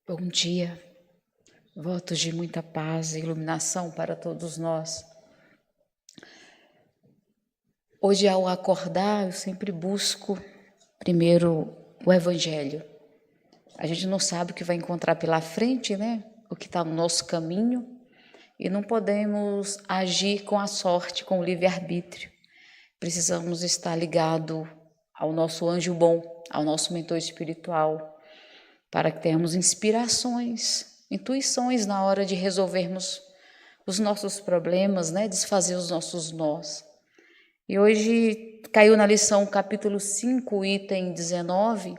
Bom dia, votos de muita paz e iluminação para todos nós. Hoje, ao acordar, eu sempre busco primeiro o Evangelho. A gente não sabe o que vai encontrar pela frente, né? O que está no nosso caminho, e não podemos agir com a sorte, com o livre-arbítrio. Precisamos estar ligado ao nosso anjo bom, ao nosso mentor espiritual, para que tenhamos intuições na hora de resolvermos os nossos problemas, né? Desfazer os nossos nós. E hoje caiu na lição capítulo 5, item 19,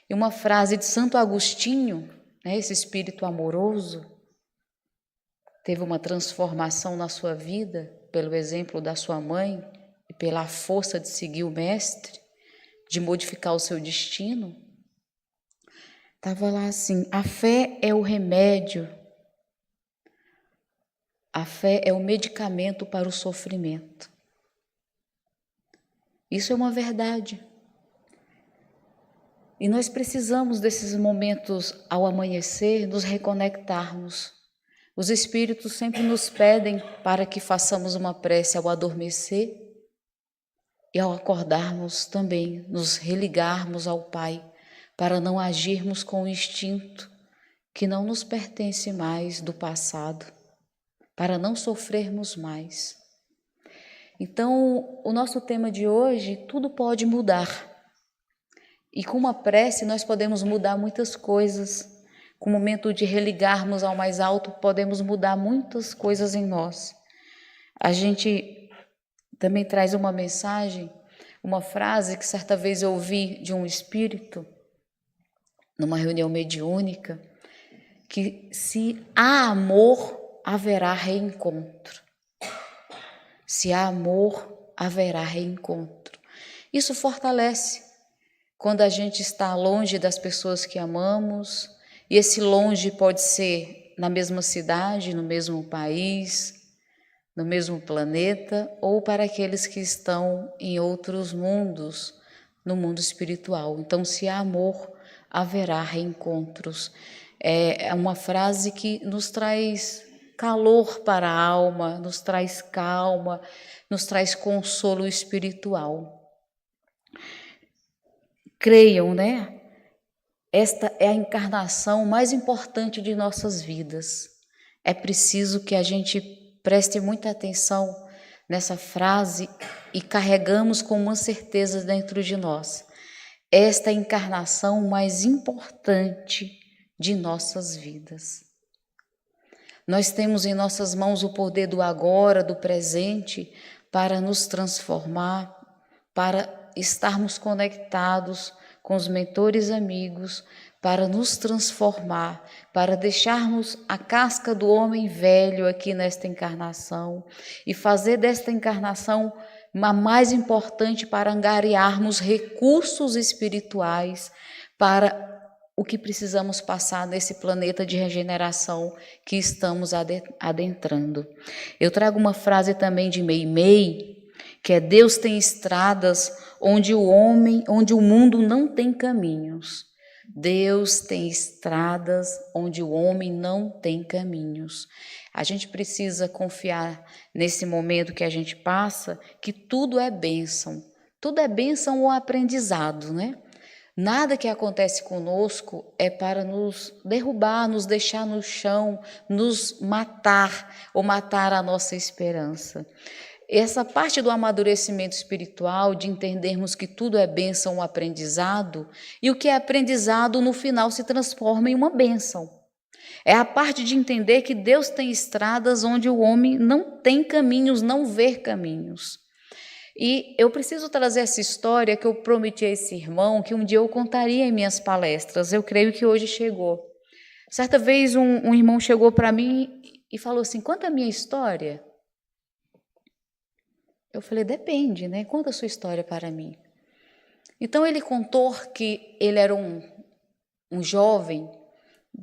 e uma frase de Santo Agostinho, né? Esse espírito amoroso teve uma transformação na sua vida pelo exemplo da sua mãe e pela força de seguir o mestre, de modificar o seu destino. Estava lá assim: a fé é o remédio, a fé é o medicamento para o sofrimento. Isso é uma verdade. E nós precisamos desses momentos ao amanhecer, nos reconectarmos. Os espíritos sempre nos pedem para que façamos uma prece ao adormecer e ao acordarmos também, nos religarmos ao Pai, para não agirmos com o instinto que não nos pertence mais do passado, para não sofrermos mais. Então, o nosso tema de hoje, tudo pode mudar. E com uma prece nós podemos mudar muitas coisas. Com o momento de religarmos ao mais alto, podemos mudar muitas coisas em nós. A gente também traz uma mensagem, uma frase que certa vez eu ouvi de um espírito, numa reunião mediúnica, que se há amor, haverá reencontro. Se há amor, haverá reencontro. Isso fortalece quando a gente está longe das pessoas que amamos, e esse longe pode ser na mesma cidade, no mesmo país, no mesmo planeta, ou para aqueles que estão em outros mundos, no mundo espiritual. Então, se há amor, haverá reencontros. É uma frase que nos traz calor para a alma, nos traz calma, nos traz consolo espiritual. Creiam, né? Esta é a encarnação mais importante de nossas vidas. É preciso que a gente preste muita atenção nessa frase e carregamos com uma certeza dentro de nós. Esta é a encarnação mais importante de nossas vidas. Nós temos em nossas mãos o poder do agora, do presente, para nos transformar, para estarmos conectados com os mentores amigos, para nos transformar, para deixarmos a casca do homem velho aqui nesta encarnação e fazer desta encarnação a mais importante para angariarmos recursos espirituais para o que precisamos passar nesse planeta de regeneração que estamos adentrando. Eu trago uma frase também de Meimei, que é: Deus tem estradas onde o mundo não tem caminhos. Deus tem estradas onde o homem não tem caminhos. A gente precisa confiar nesse momento que a gente passa, que tudo é bênção. Tudo é bênção ou aprendizado, né? Nada que acontece conosco é para nos derrubar, nos deixar no chão, nos matar ou matar a nossa esperança. Essa parte do amadurecimento espiritual, de entendermos que tudo é bênção ou aprendizado, e o que é aprendizado no final se transforma em uma bênção. É a parte de entender que Deus tem estradas onde o homem não tem caminhos, não vê caminhos. E eu preciso trazer essa história que eu prometi a esse irmão, que um dia eu contaria em minhas palestras. Eu creio que hoje chegou. Certa vez um irmão chegou para mim e falou assim: conta a minha história. Eu falei: depende, né? Conta a sua história para mim. Então ele contou que ele era um jovem,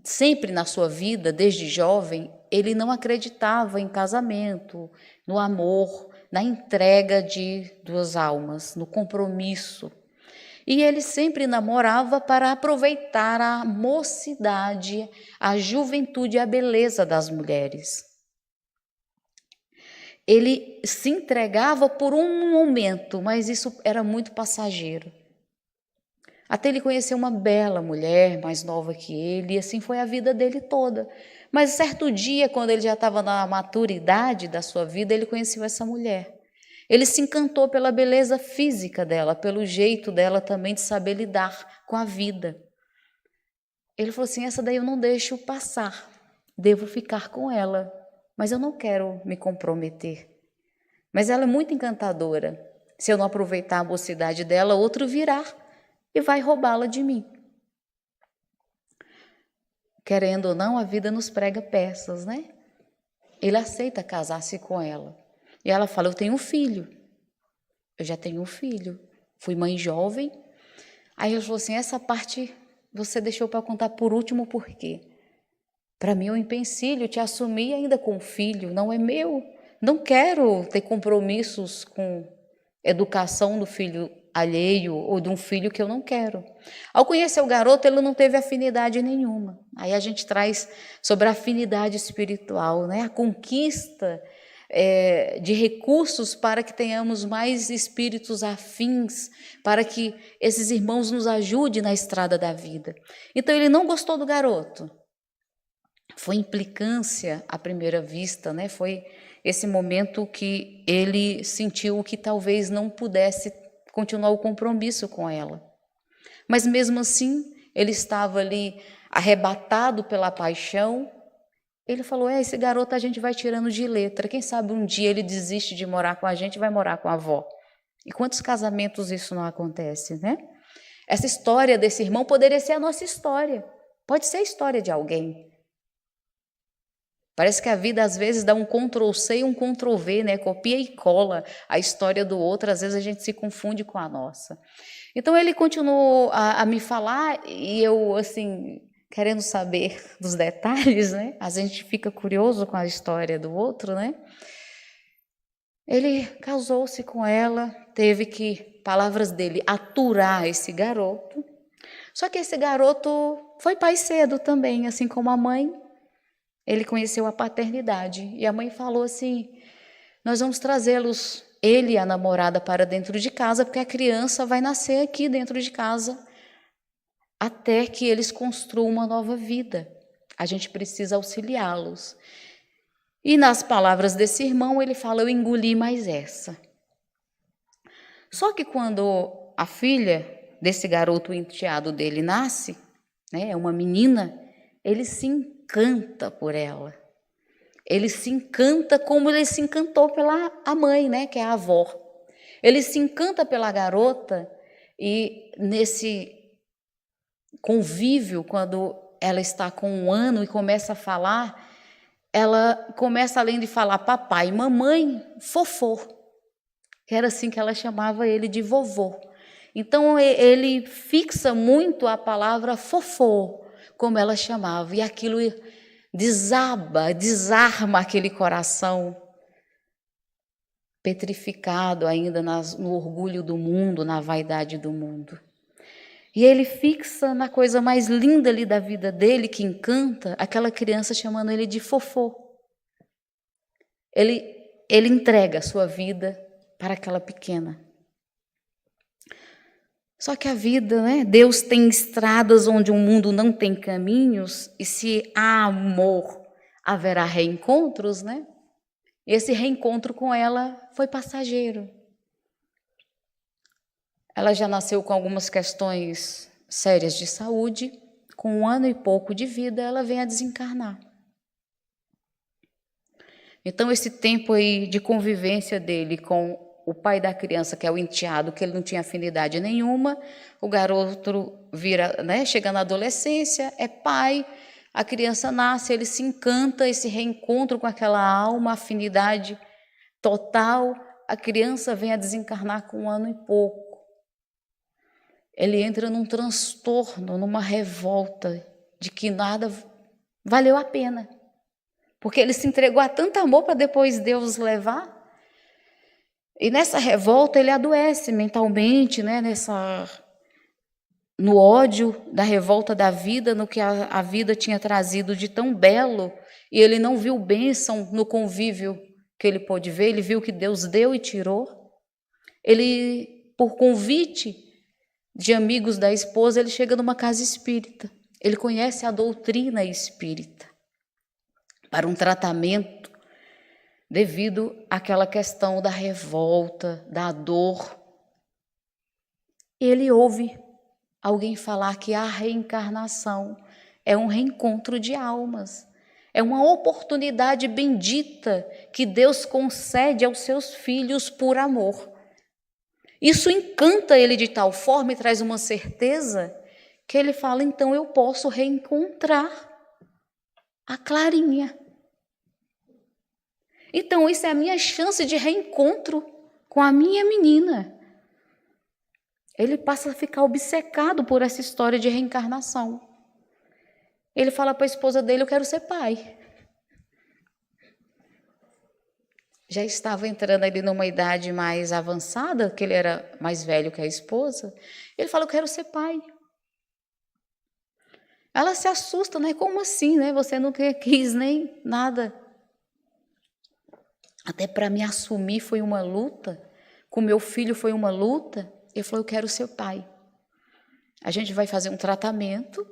sempre na sua vida, desde jovem, ele não acreditava em casamento, no amor, na entrega de duas almas, no compromisso. E ele sempre namorava para aproveitar a mocidade, a juventude e a beleza das mulheres. Ele se entregava por um momento, mas isso era muito passageiro. Até ele conhecer uma bela mulher, mais nova que ele, e assim foi a vida dele toda. Mas certo dia, quando ele já estava na maturidade da sua vida, ele conheceu essa mulher. Ele se encantou pela beleza física dela, pelo jeito dela também de saber lidar com a vida. Ele falou assim, essa daí eu não deixo passar, devo ficar com ela, mas eu não quero me comprometer. Mas ela é muito encantadora. Se eu não aproveitar a mocidade dela, outro virá e vai roubá-la de mim. Querendo ou não, a vida nos prega peças, né? Ele aceita casar-se com ela. E ela fala, eu tenho um filho. Eu já tenho um filho. Fui mãe jovem. Aí ele falou assim, essa parte você deixou para contar por último por quê? Para mim é um empecilho te assumir ainda com o filho, não é meu. Não quero ter compromissos com educação do filho alheio ou de um filho que eu não quero. Ao conhecer o garoto, ele não teve afinidade nenhuma. Aí a gente traz sobre a afinidade espiritual, né? A conquista de recursos para que tenhamos mais espíritos afins, para que esses irmãos nos ajudem na estrada da vida. Então ele não gostou do garoto. Foi implicância à primeira vista, né? Foi esse momento que ele sentiu que talvez não pudesse continuar o compromisso com ela. Mas mesmo assim, ele estava ali arrebatado pela paixão. Ele falou, esse garoto a gente vai tirando de letra. Quem sabe um dia ele desiste de morar com a gente e vai morar com a avó. E quantos casamentos isso não acontece, né? Essa história desse irmão poderia ser a nossa história. Pode ser a história de alguém. Parece que a vida às vezes dá um Ctrl+C e um Ctrl+V, né? Copia e cola a história do outro, às vezes a gente se confunde com a nossa. Então ele continuou a me falar e eu, assim, querendo saber dos detalhes, né? A gente fica curioso com a história do outro, né? Ele casou-se com ela, teve que, palavras dele, aturar esse garoto. Só que esse garoto foi pai cedo também, assim como a mãe. Ele conheceu a paternidade e a mãe falou assim, nós vamos trazê-los, ele e a namorada, para dentro de casa, porque a criança vai nascer aqui dentro de casa, até que eles construam uma nova vida. A gente precisa auxiliá-los. E nas palavras desse irmão, ele fala, eu engoli mais essa. Só que quando a filha desse garoto, o enteado dele, nasce, né, é uma menina, ele se encanta por ela. Ele se encanta como ele se encantou pela a mãe, né, que é a avó. Ele se encanta pela garota e nesse convívio, quando ela está com 1 ano e começa a falar, ela começa, além de falar papai e mamãe, fofô. Era assim que ela chamava ele, de vovô. Então ele fixa muito a palavra fofô, como ela chamava, e aquilo desarma aquele coração petrificado ainda no orgulho do mundo, na vaidade do mundo. E ele fixa na coisa mais linda ali da vida dele, que encanta, aquela criança chamando ele de fofô. Ele entrega a sua vida para aquela pequena. Só que a vida, né? Deus tem estradas onde o mundo não tem caminhos, e se há amor, haverá reencontros, né? Esse reencontro com ela foi passageiro. Ela já nasceu com algumas questões sérias de saúde, com 1 ano e pouco de vida, ela vem a desencarnar. Então, esse tempo aí de convivência dele com o pai da criança, que é o enteado, que ele não tinha afinidade nenhuma, o garoto vira, né, chega na adolescência, é pai, a criança nasce, ele se encanta, esse reencontro com aquela alma, afinidade total, a criança vem a desencarnar com 1 ano e pouco. Ele entra num transtorno, numa revolta de que nada valeu a pena, porque ele se entregou a tanto amor para depois Deus levar. E nessa revolta ele adoece mentalmente, né? no ódio da revolta da vida, no que a vida tinha trazido de tão belo, e ele não viu bênção no convívio que ele pôde ver, ele viu que Deus deu e tirou. Ele, por convite de amigos da esposa, ele chega numa casa espírita. Ele conhece a doutrina espírita para um tratamento devido àquela questão da revolta, da dor. Ele ouve alguém falar que a reencarnação é um reencontro de almas. É uma oportunidade bendita que Deus concede aos seus filhos por amor. Isso encanta ele de tal forma e traz uma certeza que ele fala, então eu posso reencontrar a Clarinha. Então isso é a minha chance de reencontro com a minha menina. Ele passa a ficar obcecado por essa história de reencarnação. Ele fala para a esposa dele, eu quero ser pai. Já estava entrando ali numa idade mais avançada, que ele era mais velho que a esposa. Ele fala, eu quero ser pai. Ela se assusta, né? Como assim, né? Você não quis nem nada. Até para me assumir foi uma luta. Com meu filho foi uma luta. Ele falou, eu quero ser pai. A gente vai fazer um tratamento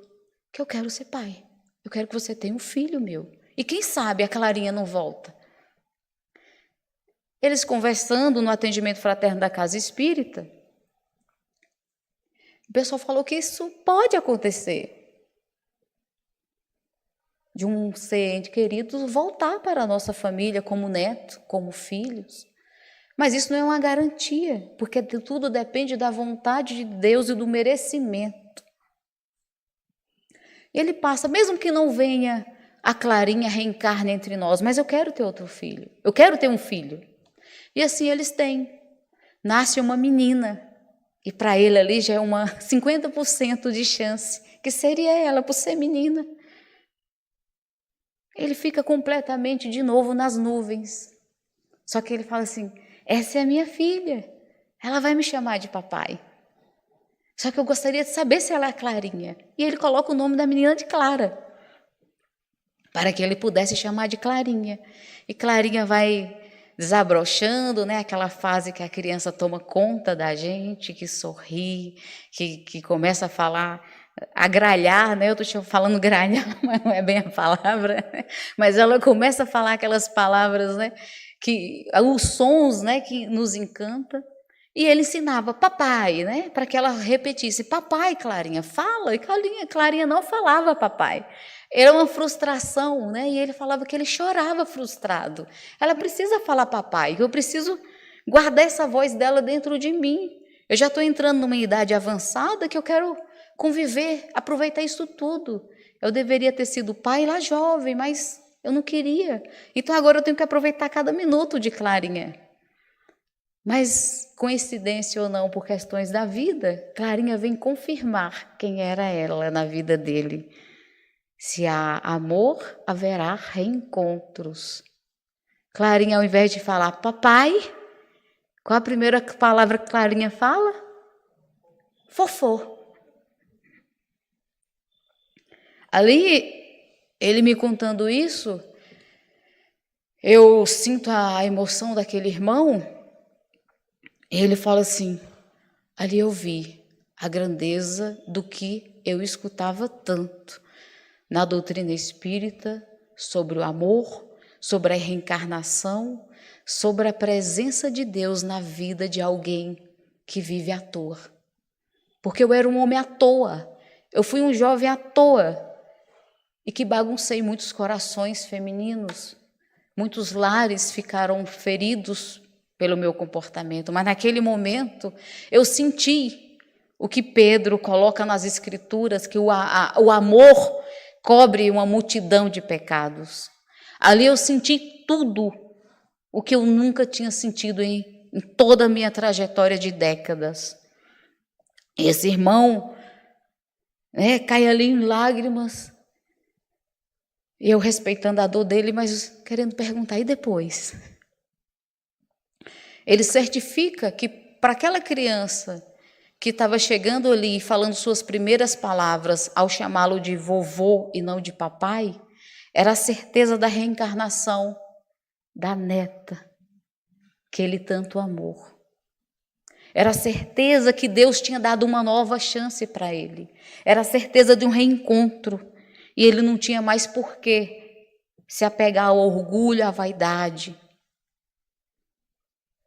que eu quero ser pai. Eu quero que você tenha um filho meu. E quem sabe a Clarinha não volta. Eles conversando no atendimento fraterno da casa espírita, o pessoal falou que isso pode acontecer. De um ser ente querido voltar para a nossa família como neto, como filhos. Mas isso não é uma garantia, porque tudo depende da vontade de Deus e do merecimento. Ele passa, mesmo que não venha a Clarinha reencarne entre nós, mas eu quero ter outro filho, eu quero ter um filho. E assim eles têm. Nasce uma menina, e para ele ali já é uma 50% de chance, que seria ela, por ser menina. Ele fica completamente de novo nas nuvens. Só que ele fala assim, essa é a minha filha, ela vai me chamar de papai. Só que eu gostaria de saber se ela é Clarinha. E ele coloca o nome da menina de Clara, para que ele pudesse chamar de Clarinha. E Clarinha vai desabrochando, né? Aquela fase que a criança toma conta da gente, que sorri, que começa a falar, a gralhar, né? Eu estou falando gralhar, mas não é bem a palavra, né? Mas ela começa a falar aquelas palavras, né? Os sons, né? Que nos encanta. E ele ensinava papai, né? Para que ela repetisse, papai, Clarinha, fala. E Clarinha não falava papai. Era uma frustração, né? E ele falava que ele chorava frustrado. Ela precisa falar papai, eu preciso guardar essa voz dela dentro de mim. Eu já estou entrando numa idade avançada que eu quero conviver, aproveitar isso tudo. Eu deveria ter sido pai lá jovem, mas eu não queria. Então agora eu tenho que aproveitar cada minuto de Clarinha. Mas, coincidência ou não, por questões da vida, Clarinha vem confirmar quem era ela na vida dele. Se há amor, haverá reencontros. Clarinha, ao invés de falar papai, qual a primeira palavra que Clarinha fala? Fofô. Ali, ele me contando isso, eu sinto a emoção daquele irmão. Ele fala assim, ali eu vi a grandeza do que eu escutava tanto na doutrina espírita, sobre o amor, sobre a reencarnação, sobre a presença de Deus na vida de alguém que vive à toa. Porque eu era um homem à toa, eu fui um jovem à toa e que baguncei muitos corações femininos, muitos lares ficaram feridos pelo meu comportamento, mas naquele momento eu senti o que Pedro coloca nas escrituras, que o amor cobre uma multidão de pecados. Ali eu senti tudo o que eu nunca tinha sentido em toda a minha trajetória de décadas. Esse irmão, né, cai ali em lágrimas, eu respeitando a dor dele, mas querendo perguntar, e depois? Ele certifica que para aquela criança que estava chegando ali e falando suas primeiras palavras ao chamá-lo de vovô e não de papai, era a certeza da reencarnação da neta que ele tanto amou. Era a certeza que Deus tinha dado uma nova chance para ele. Era a certeza de um reencontro. E ele não tinha mais por que se apegar ao orgulho, à vaidade.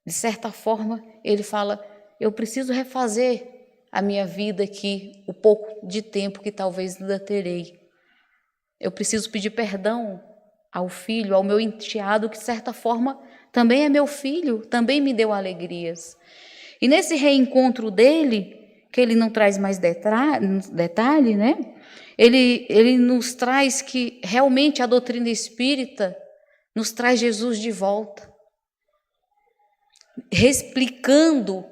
De certa forma, ele fala, eu preciso refazer a minha vida aqui, o pouco de tempo que talvez ainda terei. Eu preciso pedir perdão ao filho, ao meu enteado, que de certa forma também é meu filho, também me deu alegrias. E nesse reencontro dele, que ele não traz mais detalhe, né? Ele nos traz que realmente a doutrina espírita nos traz Jesus de volta, explicando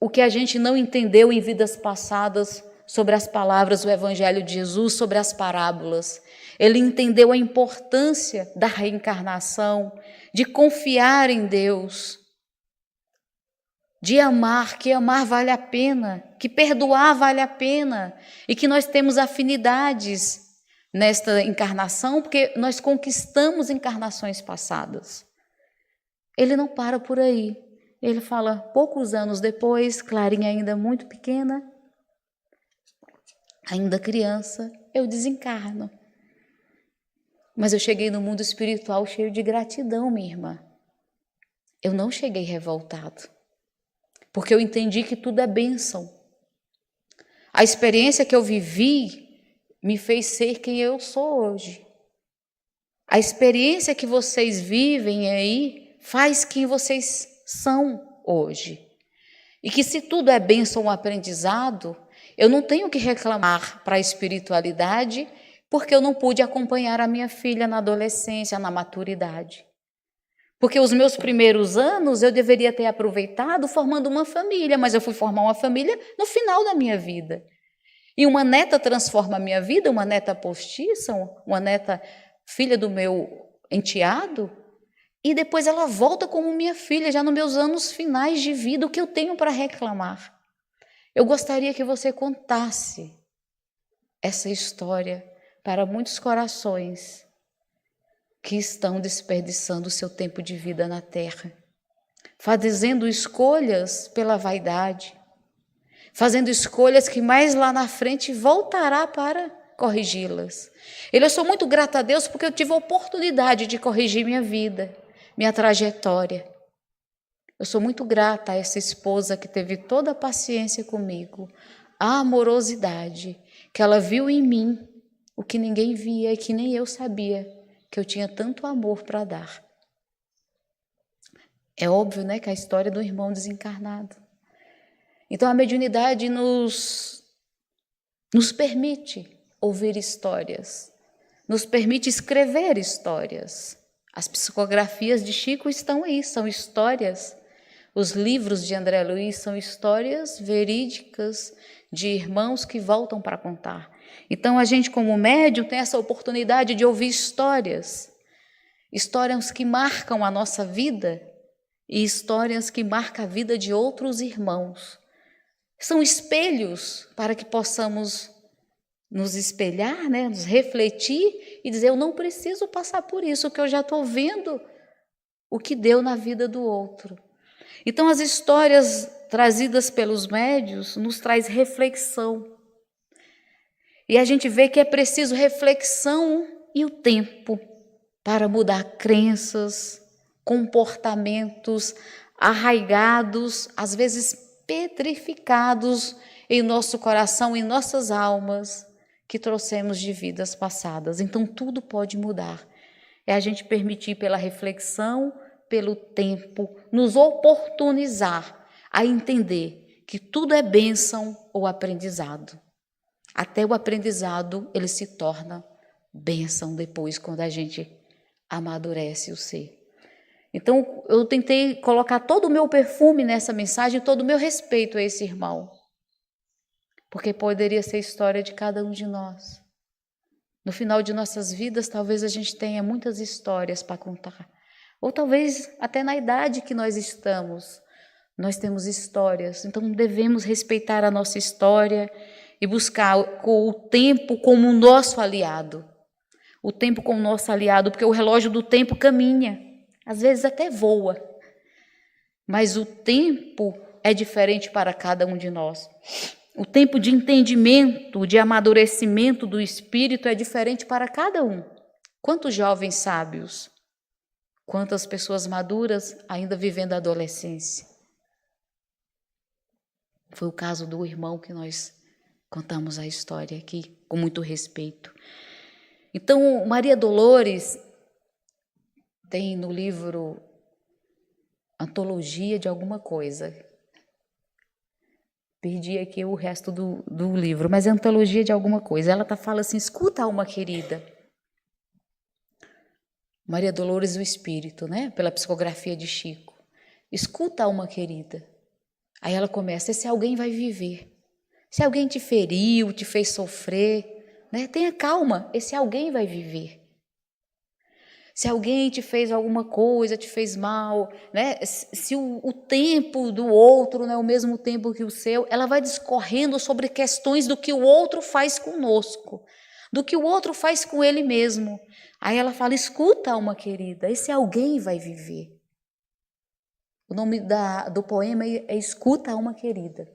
o que a gente não entendeu em vidas passadas sobre as palavras do Evangelho de Jesus, sobre as parábolas. Ele entendeu a importância da reencarnação, de confiar em Deus, de amar, que amar vale a pena, que perdoar vale a pena e que nós temos afinidades nesta encarnação porque nós conquistamos encarnações passadas. Ele não para por aí. Ele fala, poucos anos depois, Clarinha ainda muito pequena, ainda criança, eu desencarno. Mas eu cheguei no mundo espiritual cheio de gratidão, minha irmã. Eu não cheguei revoltado. Porque eu entendi que tudo é bênção. A experiência que eu vivi me fez ser quem eu sou hoje. A experiência que vocês vivem aí faz quem vocês são hoje. E que se tudo é bênção ou aprendizado, eu não tenho que reclamar para a espiritualidade, porque eu não pude acompanhar a minha filha na adolescência, na maturidade. Porque os meus primeiros anos eu deveria ter aproveitado formando uma família, mas eu fui formar uma família no final da minha vida. E uma neta transforma a minha vida, uma neta postiça, uma neta filha do meu enteado, e depois ela volta como minha filha, já nos meus anos finais de vida, o que eu tenho para reclamar? Eu gostaria que você contasse essa história para muitos corações que estão desperdiçando o seu tempo de vida na terra, fazendo escolhas pela vaidade, fazendo escolhas que mais lá na frente voltará para corrigi-las. Eu sou muito grata a Deus porque eu tive a oportunidade de corrigir minha vida, minha trajetória. Eu sou muito grata a essa esposa que teve toda a paciência comigo, a amorosidade, que ela viu em mim o que ninguém via e que nem eu sabia, que eu tinha tanto amor para dar. É óbvio, né, que a história do irmão desencarnado. Então a mediunidade nos permite ouvir histórias, nos permite escrever histórias. As psicografias de Chico estão aí, são histórias. Os livros de André Luiz são histórias verídicas de irmãos que voltam para contar. Então, a gente, como médium, tem essa oportunidade de ouvir histórias que marcam a nossa vida e histórias que marcam a vida de outros irmãos. São espelhos para que possamos nos espelhar, né, nos refletir e dizer, eu não preciso passar por isso, que eu já estou vendo o que deu na vida do outro. Então, as histórias trazidas pelos médiuns nos traz reflexão. E a gente vê que é preciso reflexão e o tempo para mudar crenças, comportamentos arraigados, às vezes petrificados em nosso coração, em nossas almas, que trouxemos de vidas passadas. Então, tudo pode mudar. É a gente permitir pela reflexão, pelo tempo, nos oportunizar a entender que tudo é bênção ou aprendizado. Até o aprendizado, ele se torna bênção depois, quando a gente amadurece o ser. Então, eu tentei colocar todo o meu perfume nessa mensagem, todo o meu respeito a esse irmão, porque poderia ser a história de cada um de nós. No final de nossas vidas, talvez a gente tenha muitas histórias para contar, ou talvez até na idade que nós estamos, Nós temos histórias, então devemos respeitar a nossa história e buscar o tempo como nosso aliado. O tempo como nosso aliado, porque o relógio do tempo caminha, às vezes até voa, mas o tempo é diferente para cada um de nós. O tempo de entendimento, de amadurecimento do espírito é diferente para cada um. Quantos jovens sábios, quantas pessoas maduras ainda vivendo a adolescência. Foi o caso do irmão que nós contamos a história aqui, com muito respeito. Então, Maria Dolores tem no livro Antologia de alguma coisa. Perdi aqui o resto do livro, mas é Antologia de alguma coisa. Ela fala assim, escuta, alma querida. Maria Dolores, o Espírito, né? Pela psicografia de Chico. Escuta, alma querida. Aí ela começa, esse alguém vai viver. Se alguém te feriu, te fez sofrer, né? Tenha calma, esse alguém vai viver. Se alguém te fez alguma coisa, te fez mal, né? Se o tempo do outro não é o mesmo tempo que o seu, ela vai discorrendo sobre questões do que o outro faz conosco, do que o outro faz com ele mesmo. Aí ela fala, escuta, alma querida, esse alguém vai viver. O nome do poema é Escuta, alma querida.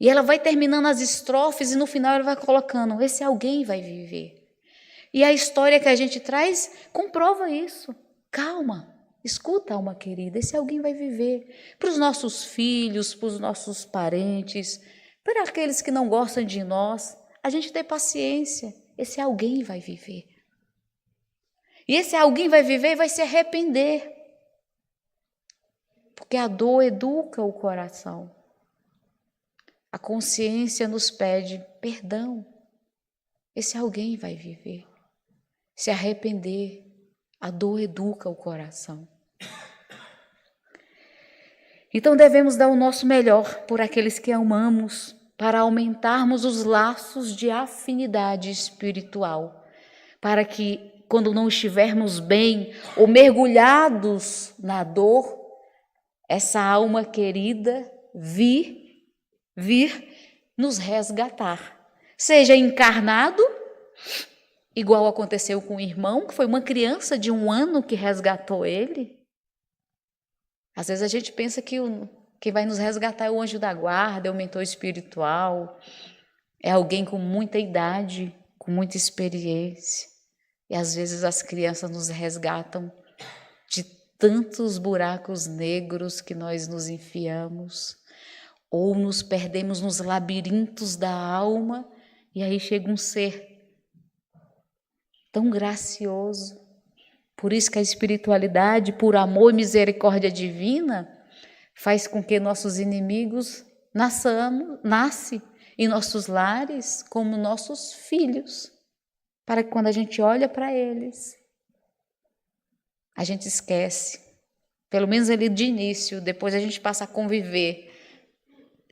E ela vai terminando as estrofes e no final ela vai colocando, esse alguém vai viver. E a história que a gente traz comprova isso. Calma, escuta, alma querida, esse alguém vai viver. Para os nossos filhos, para os nossos parentes, para aqueles que não gostam de nós, a gente tem paciência, esse alguém vai viver. E esse alguém vai viver e vai se arrepender. Porque a dor educa o coração. A consciência nos pede perdão. Esse alguém vai viver. Se arrepender, a dor educa o coração. Então devemos dar o nosso melhor por aqueles que amamos, para aumentarmos os laços de afinidade espiritual, para que quando não estivermos bem ou mergulhados na dor, essa alma querida vir nos resgatar, seja encarnado, igual aconteceu com o irmão, que foi uma criança de 1 ano que resgatou ele. Às vezes a gente pensa que quem vai nos resgatar é o anjo da guarda, é o mentor espiritual, é alguém com muita idade, com muita experiência. E às vezes as crianças nos resgatam de tantos buracos negros que nós nos enfiamos, ou nos perdemos nos labirintos da alma, e aí chega um ser tão gracioso. Por isso que a espiritualidade, por amor e misericórdia divina, faz com que nossos inimigos nascem em nossos lares como nossos filhos, para que quando a gente olha para eles, a gente esquece, pelo menos ali de início, depois a gente passa a conviver.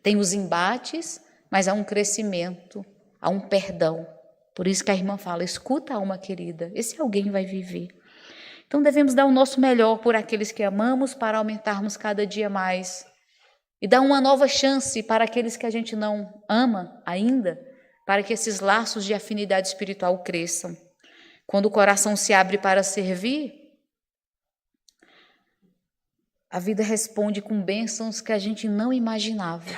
Tem os embates, mas há um crescimento, há um perdão. Por isso que a irmã fala, escuta, alma querida, esse alguém vai viver. Então devemos dar o nosso melhor por aqueles que amamos para aumentarmos cada dia mais. E dar uma nova chance para aqueles que a gente não ama ainda, para que esses laços de afinidade espiritual cresçam. Quando o coração se abre para servir, a vida responde com bênçãos que a gente não imaginava.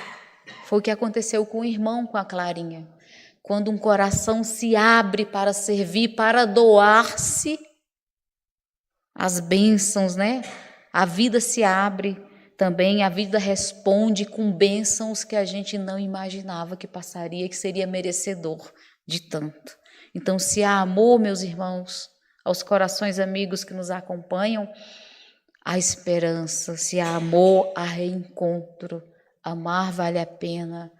Foi o que aconteceu com o irmão, com a Clarinha. Quando um coração se abre para servir, para doar-se, as bênçãos, né? A vida se abre também, a vida responde com bênçãos que a gente não imaginava que passaria, que seria merecedor de tanto. Então, se há amor, meus irmãos, aos corações amigos que nos acompanham, há esperança. Se há amor, há reencontro. Amar vale a pena.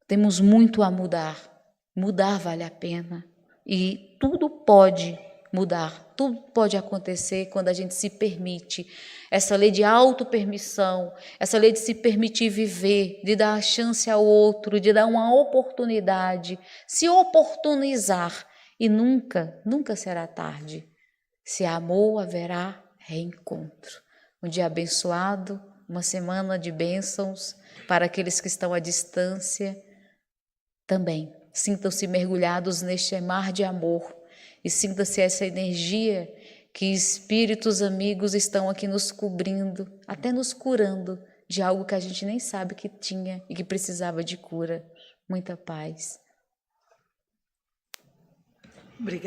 Temos muito a mudar. Mudar vale a pena. E tudo pode mudar, tudo pode acontecer quando a gente se permite. Essa lei de autopermissão, essa lei de se permitir viver, de dar a chance ao outro, de dar uma oportunidade, se oportunizar. E nunca, nunca será tarde. Se há amor, haverá reencontro. Um dia abençoado, uma semana de bênçãos para aqueles que estão à distância também. Sintam-se mergulhados neste mar de amor e sinta-se essa energia que espíritos amigos estão aqui nos cobrindo, até nos curando de algo que a gente nem sabe que tinha e que precisava de cura. Muita paz. Obrigada.